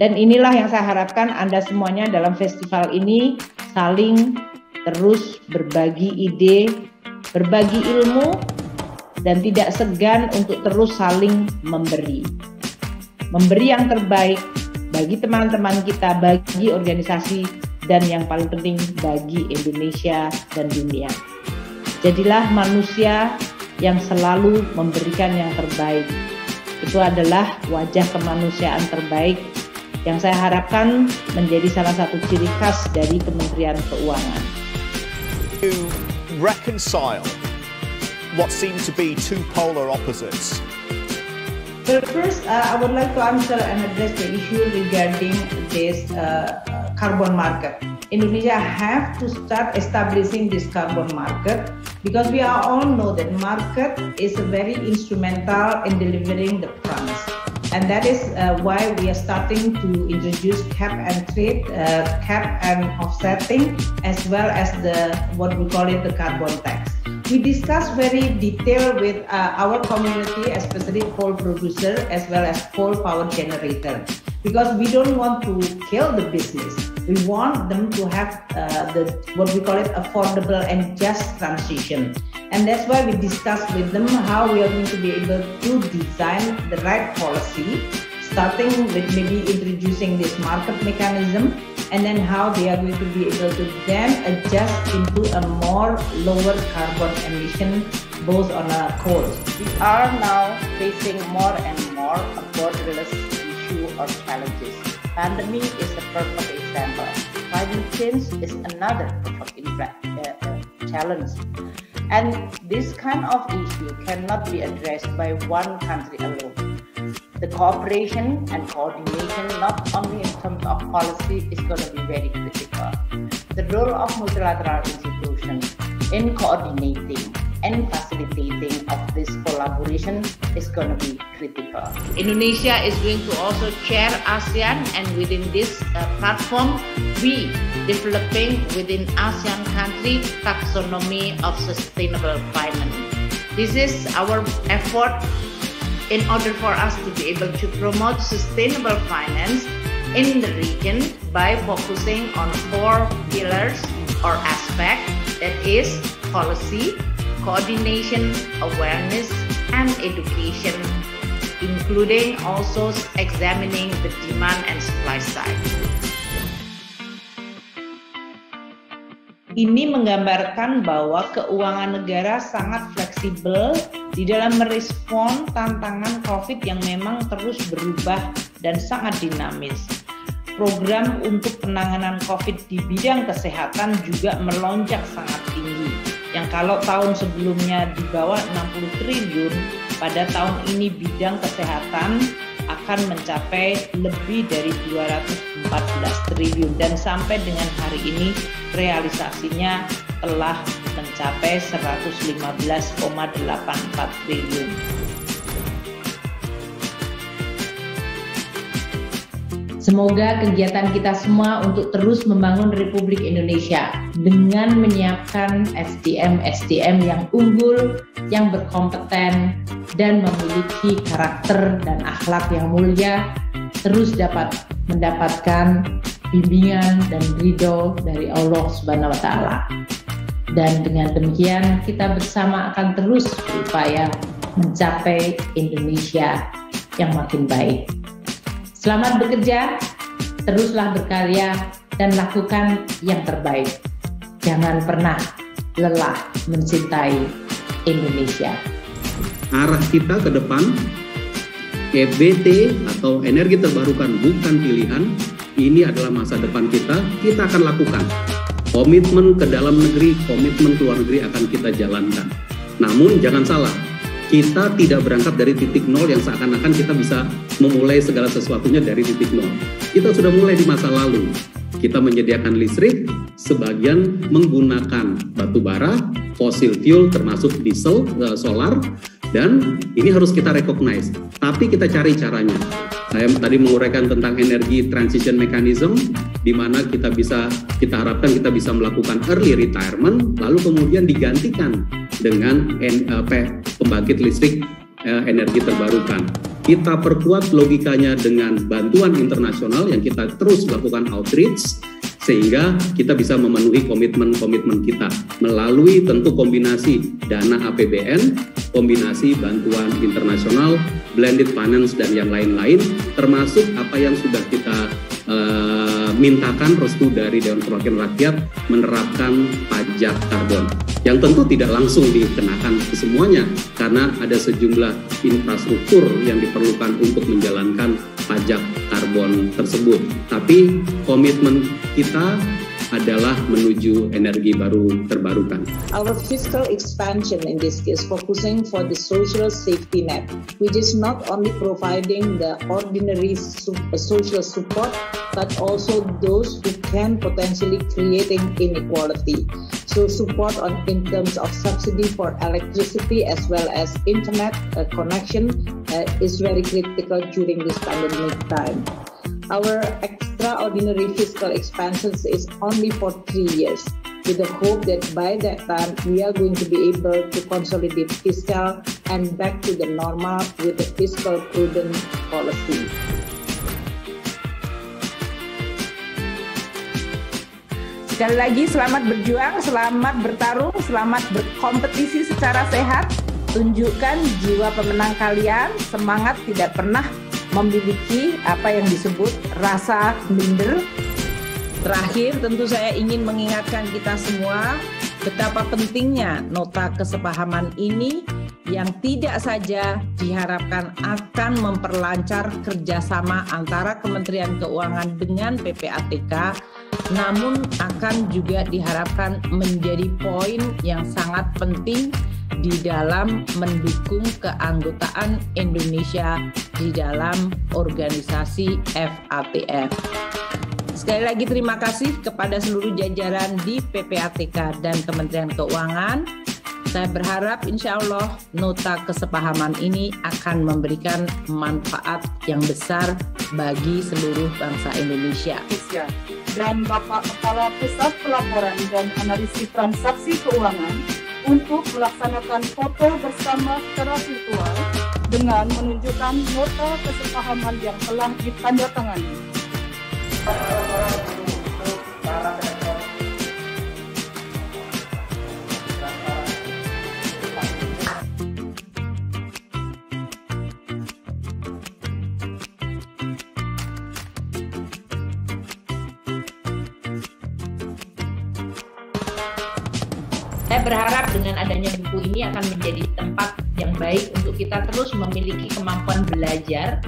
Dan inilah yang saya harapkan Anda semuanya dalam festival ini saling terus berbagi ide, berbagi ilmu, dan tidak segan untuk terus saling memberi. Memberi yang terbaik bagi teman-teman kita, bagi organisasi, dan yang paling penting bagi Indonesia dan dunia. Jadilah manusia yang selalu memberikan yang terbaik. Itu adalah wajah kemanusiaan terbaik yang saya harapkan menjadi salah satu ciri khas dari Kementerian Keuangan. To reconcile what seem to be two polar opposites. Well, first, I would like to answer and address the issue regarding this carbon market. Indonesia have to start establishing this carbon market because we all know that market is very instrumental in delivering the promise. And that is why we are starting to introduce cap and trade, cap and offsetting, as well as what we call it the carbon tax. We discussed very detailed with our community, especially coal producer as well as coal power generator, because we don't want to kill the business. We want them to have what we call it affordable and just transition. And that's why we discussed with them how we are going to be able to design the right policy, starting with maybe introducing this market mechanism, and then how they are going to be able to then adjust into a more lower carbon emission both on our coal. We are now facing more and more a borderless issue or challenges. Pandemic is a perfect example. Climate change is another perfect challenge. And this kind of issue cannot be addressed by one country alone. The cooperation and coordination, not only in terms of policy, is going to be very critical. The role of multilateral institutions in coordinating and facilitating of this collaboration is going to be critical. Indonesia is going to also chair ASEAN, and within this platform, we developing within ASEAN country taxonomy of sustainable finance. This is our effort in order for us to be able to promote sustainable finance in the region by focusing on 4 pillars or aspects, that is policy, coordination, awareness, and education, including also examining the demand and supply side. Ini menggambarkan bahwa keuangan negara sangat fleksibel di dalam merespon tantangan COVID yang memang terus berubah dan sangat dinamis. Program untuk penanganan COVID di bidang kesehatan juga melonjak sangat tinggi. Yang kalau tahun sebelumnya di bawah 60 triliun, pada tahun ini bidang kesehatan akan mencapai lebih dari 214 triliun dan sampai dengan hari ini realisasinya telah mencapai 115,84 triliun. Semoga kegiatan kita semua untuk terus membangun Republik Indonesia dengan menyiapkan SDM yang unggul, yang berkompeten, dan memiliki karakter dan akhlak yang mulia, terus dapat mendapatkan bimbingan dan ridho dari Allah Subhanahu wa Ta'ala. Dan dengan demikian kita bersama akan terus berupaya mencapai Indonesia yang makin baik. Selamat bekerja, teruslah berkarya, dan lakukan yang terbaik. Jangan pernah lelah mencintai Indonesia. Arah kita ke depan, EBT atau energi terbarukan bukan pilihan, ini adalah masa depan kita akan lakukan. Komitmen ke dalam negeri, komitmen ke luar negeri akan kita jalankan. Namun jangan salah, kita tidak berangkat dari titik nol yang seakan-akan kita bisa memulai segala sesuatunya dari titik nol. Kita sudah mulai di masa lalu. Kita menyediakan listrik, sebagian menggunakan batu bara, fossil fuel termasuk diesel, solar, dan ini harus kita recognize. Tapi kita cari caranya. Saya tadi menguraikan tentang energi transition mechanism, di mana kita harapkan kita bisa melakukan early retirement, lalu kemudian digantikan dengan pembangkit listrik energi terbarukan. kita perkuat logikanya dengan bantuan internasional yang kita terus lakukan outreach, sehingga kita bisa memenuhi komitmen-komitmen kita melalui tentu kombinasi dana APBN, kombinasi bantuan internasional, blended finance, dan yang lain-lain, termasuk apa yang sudah kita mintakan restu dari Dewan Perwakilan Rakyat menerapkan pajak karbon yang tentu tidak langsung dikenakan ke semuanya karena ada sejumlah infrastruktur yang diperlukan untuk menjalankan pajak karbon tersebut. Tapi komitmen kita adalah menuju energi baru terbarukan. Our fiscal expansion in this case focusing for the social safety net, which is not only providing the ordinary social support, but also those who can potentially creating inequality. So support in terms of subsidy for electricity as well as internet connection is very critical during this pandemic time. Our extraordinary fiscal expansions is only for 3 years, with the hope that by that time we are going to be able to consolidate fiscal and back to the normal with the fiscal prudent policy. Sekali lagi selamat berjuang, selamat bertarung, selamat berkompetisi secara sehat. Tunjukkan jiwa pemenang kalian, semangat, tidak pernah memiliki apa yang disebut rasa minder. Terakhir, tentu saya ingin mengingatkan kita semua betapa pentingnya nota kesepahaman ini yang tidak saja diharapkan akan memperlancar kerjasama antara Kementerian Keuangan dengan PPATK, namun akan juga diharapkan menjadi poin yang sangat penting di dalam mendukung keanggotaan Indonesia di dalam organisasi FATF. Sekali lagi terima kasih kepada seluruh jajaran di PPATK dan Kementerian Keuangan. Saya berharap insya Allah nota kesepahaman ini akan memberikan manfaat yang besar bagi seluruh bangsa Indonesia. Dan Bapak Kepala Pusat Pelaporan dan Analisis Transaksi Keuangan untuk melaksanakan foto bersama secara virtual dengan menunjukkan nota kesepahaman yang telah ditandatangani. Saya berharap dengan adanya buku ini akan menjadi tempat yang baik untuk kita terus memiliki kemampuan belajar,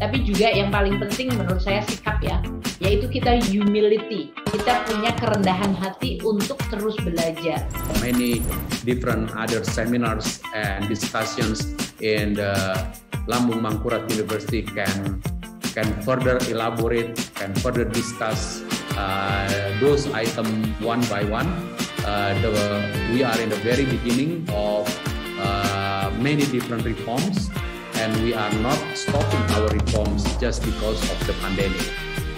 tapi juga yang paling penting menurut saya sikap ya, yaitu kita humility, kita punya kerendahan hati untuk terus belajar. Many different other seminars and discussions in the Lambung Mangkurat University can further elaborate, can further discuss those items one by one. We are in the very beginning of many different reforms, and we are not stopping our reforms just because of the pandemic.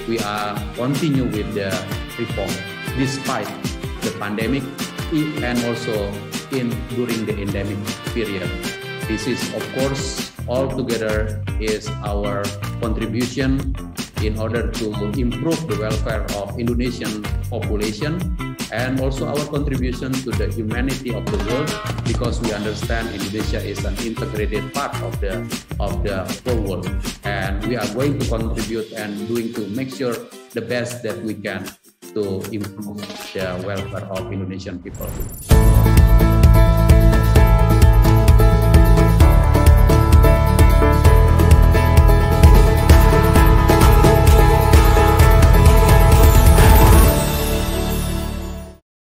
We are continue with the reform despite the pandemic and also during the endemic period. This is of course altogether is our contribution in order to improve the welfare of Indonesian population, and also our contribution to the humanity of the world, because we understand Indonesia is an integrated part of the whole world, and we are going to contribute and doing to make sure the best that we can to improve the welfare of Indonesian people.